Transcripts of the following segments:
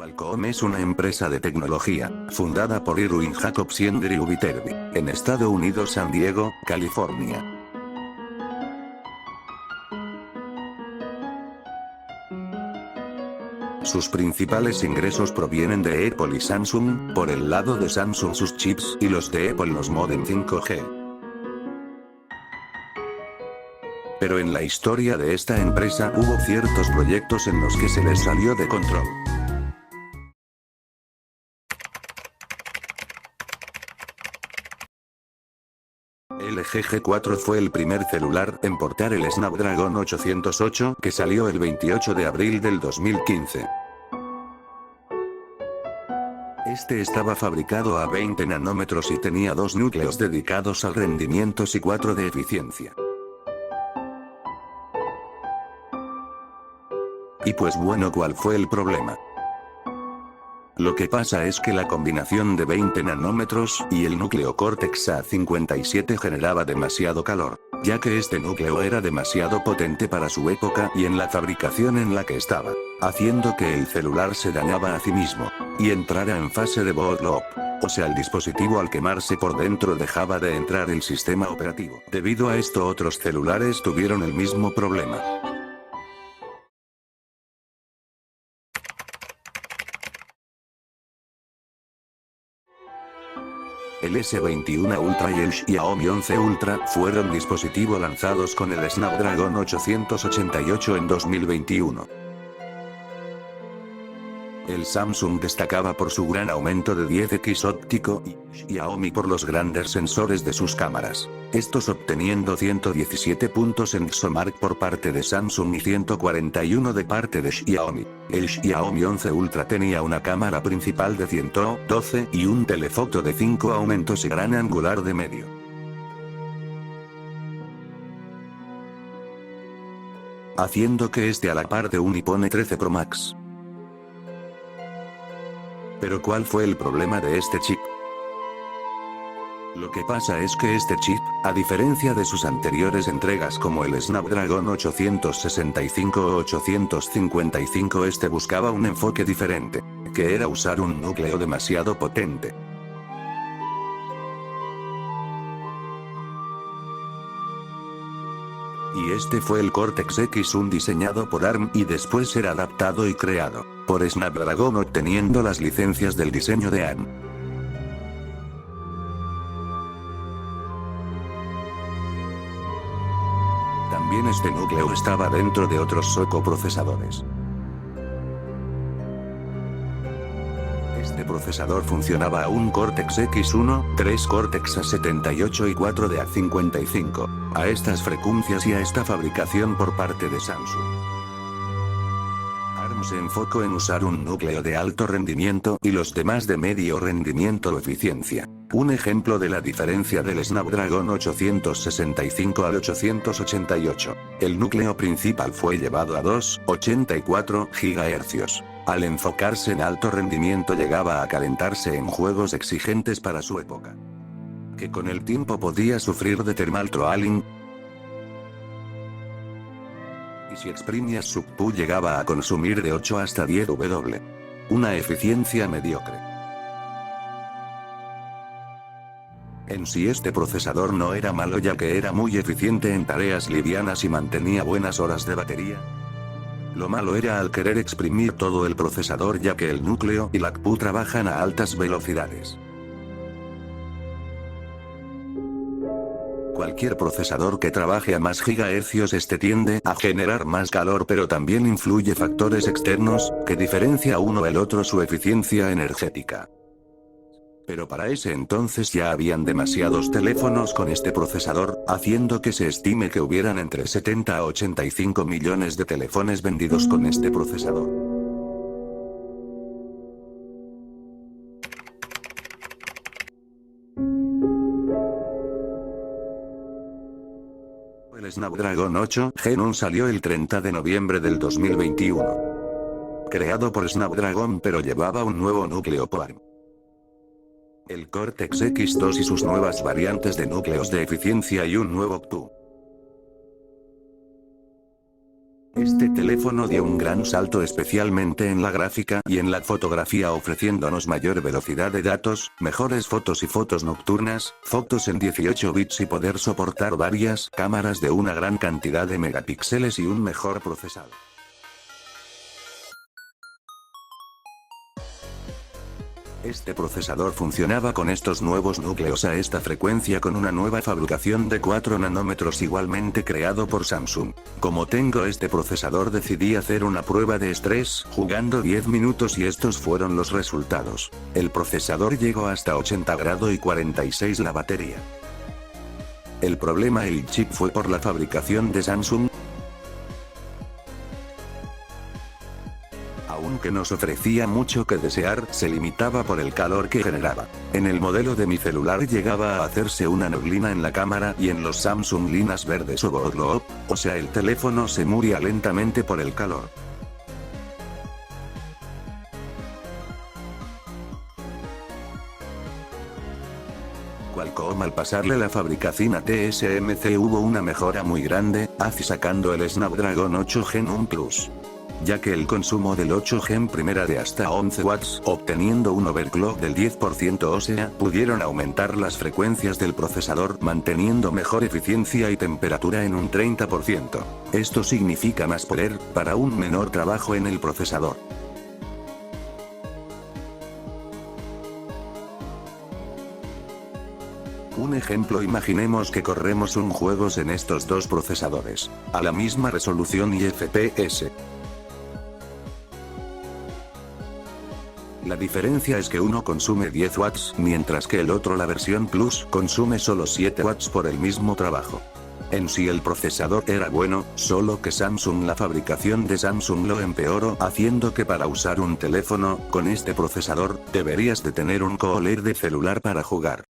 Qualcomm es una empresa de tecnología, fundada por Irwin Jacobs y Andrew Viterbi, en Estados Unidos, San Diego, California. Sus principales ingresos provienen de Apple y Samsung, por el lado de Samsung sus chips y los de Apple los modem 5G. Pero en la historia de esta empresa hubo ciertos proyectos en los que se les salió de control. LG G4 fue el primer celular en portar el Snapdragon 808 que salió el 28 de abril del 2015. Este estaba fabricado a 20 nanómetros y tenía 2 núcleos dedicados al rendimiento y 4 de eficiencia. Y pues bueno, ¿cuál fue el problema? Lo que pasa es que la combinación de 20 nanómetros y el núcleo Cortex A57 generaba demasiado calor, ya que este núcleo era demasiado potente para su época y en la fabricación en la que estaba, haciendo que el celular se dañaba a sí mismo, y entrara en fase de bootloop, o sea el dispositivo al quemarse por dentro dejaba de entrar el sistema operativo. Debido a esto otros celulares tuvieron el mismo problema. El S21 Ultra y el Xiaomi 11 Ultra fueron dispositivos lanzados con el Snapdragon 888 en 2021. El Samsung destacaba por su gran aumento de 10x óptico y Xiaomi por los grandes sensores de sus cámaras, estos obteniendo 117 puntos en DxOMark por parte de Samsung y 141 de parte de Xiaomi. El Xiaomi 11 Ultra tenía una cámara principal de 112 y un telefoto de 5 aumentos y gran angular de medio. Haciendo que esté a la par de un iPhone 13 Pro Max. Pero ¿cuál fue el problema de este chip? Lo que pasa es que este chip, a diferencia de sus anteriores entregas como el Snapdragon 865 o 855, este buscaba un enfoque diferente, que era usar un núcleo demasiado potente. Y este fue el Cortex X1 diseñado por ARM y después ser adaptado y creado por Snapdragon obteniendo las licencias del diseño de ARM. También este núcleo estaba dentro de otros coprocesadores. Este procesador funcionaba a un Cortex X1, 3 Cortex A78 y 4 de A55, a estas frecuencias y a esta fabricación por parte de Samsung. ARM se enfocó en usar un núcleo de alto rendimiento y los demás de medio rendimiento o eficiencia. Un ejemplo de la diferencia del Snapdragon 865 al 888. El núcleo principal fue llevado a 2,84 GHz. Al enfocarse en alto rendimiento llegaba a calentarse en juegos exigentes para su época, que con el tiempo podía sufrir de thermal throttling. Y si exprimías su CPU llegaba a consumir de 8 hasta 10 W. Una eficiencia mediocre. En sí este procesador no era malo ya que era muy eficiente en tareas livianas y mantenía buenas horas de batería. Lo malo era al querer exprimir todo el procesador ya que el núcleo y la CPU trabajan a altas velocidades. Cualquier procesador que trabaje a más gigahercios tiende a generar más calor, pero también influye factores externos, que diferencia uno del otro su eficiencia energética. Pero para ese entonces ya habían demasiados teléfonos con este procesador, haciendo que se estime que hubieran entre 70 a 85 millones de teléfonos vendidos con este procesador. El Snapdragon 8 Gen 1 salió el 30 de noviembre del 2021. Creado por Snapdragon pero llevaba un nuevo núcleo por ARM. El Cortex X2 y sus nuevas variantes de núcleos de eficiencia y un nuevo CPU. Este teléfono dio un gran salto especialmente en la gráfica y en la fotografía, ofreciéndonos mayor velocidad de datos, mejores fotos y fotos nocturnas, fotos en 18 bits y poder soportar varias cámaras de una gran cantidad de megapíxeles y un mejor procesado. Este procesador funcionaba con estos nuevos núcleos a esta frecuencia con una nueva fabricación de 4 nanómetros igualmente creado por Samsung. Como tengo este procesador decidí hacer una prueba de estrés, jugando 10 minutos y estos fueron los resultados. El procesador llegó hasta 80 grados y 46 la batería. El problema el chip fue por la fabricación de Samsung. Aunque nos ofrecía mucho que desear, se limitaba por el calor que generaba. En el modelo de mi celular llegaba a hacerse una neblina en la cámara y en los Samsung linas verdes o Gold, o sea el teléfono se moría lentamente por el calor. Qualcomm al pasarle la fabricación a TSMC hubo una mejora muy grande, sacando el Snapdragon 8 Gen 1 Plus. Ya que el consumo del 8 Gen primera de hasta 11 watts, obteniendo un overclock del 10%, o sea, pudieron aumentar las frecuencias del procesador, manteniendo mejor eficiencia y temperatura en un 30%. Esto significa más poder, para un menor trabajo en el procesador. Un ejemplo, imaginemos que corremos un juego en estos dos procesadores, a la misma resolución y FPS. La diferencia es que uno consume 10 watts, mientras que el otro, la versión Plus, consume solo 7 watts por el mismo trabajo. En sí el procesador era bueno, solo que Samsung, la fabricación de Samsung lo empeoró, haciendo que para usar un teléfono con este procesador, deberías de tener un OLED de celular para jugar.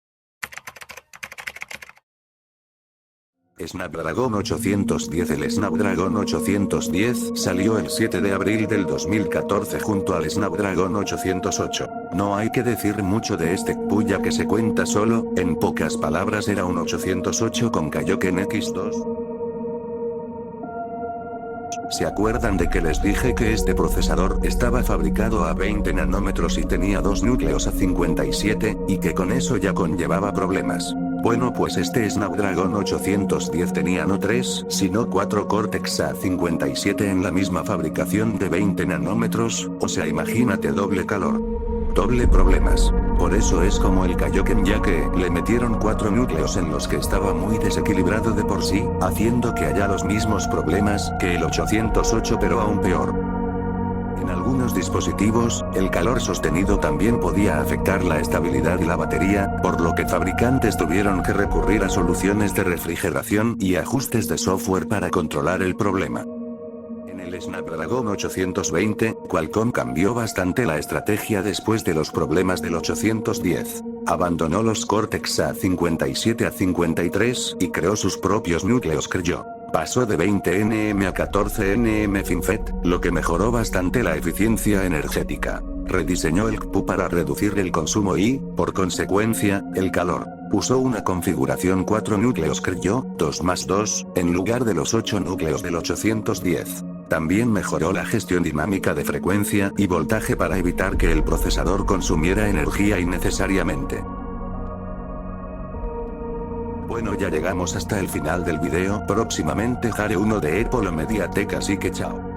Snapdragon 810. El Snapdragon 810 salió el 7 de abril del 2014 junto al Snapdragon 808. No hay que decir mucho de este puya que se cuenta solo, en pocas palabras era un 808 con Kaioken X2. ¿Se acuerdan de que les dije que este procesador estaba fabricado a 20 nanómetros y tenía dos núcleos a 57, y que con eso ya conllevaba problemas? Bueno, pues este Snapdragon 810 tenía no 3, sino 4 Cortex A57 en la misma fabricación de 20 nanómetros, o sea, imagínate, doble calor. Doble problemas. Por eso es como el Kaioken, ya que le metieron 4 núcleos en los que estaba muy desequilibrado de por sí, haciendo que haya los mismos problemas que el 808 pero aún peor. En algunos dispositivos, el calor sostenido también podía afectar la estabilidad y la batería, por lo que fabricantes tuvieron que recurrir a soluciones de refrigeración y ajustes de software para controlar el problema. En el Snapdragon 820, Qualcomm cambió bastante la estrategia después de los problemas del 810. Abandonó los Cortex A57 a 53 y creó sus propios núcleos, creyó. Pasó de 20 nm a 14 nm FinFET, lo que mejoró bastante la eficiencia energética. Rediseñó el CPU para reducir el consumo y, por consecuencia, el calor. Usó una configuración 4 núcleos, creyó, 2+2, en lugar de los 8 núcleos del 810. También mejoró la gestión dinámica de frecuencia y voltaje para evitar que el procesador consumiera energía innecesariamente. Bueno, ya llegamos hasta el final del video. Próximamente haré uno de Apple o Mediatek, así que chao.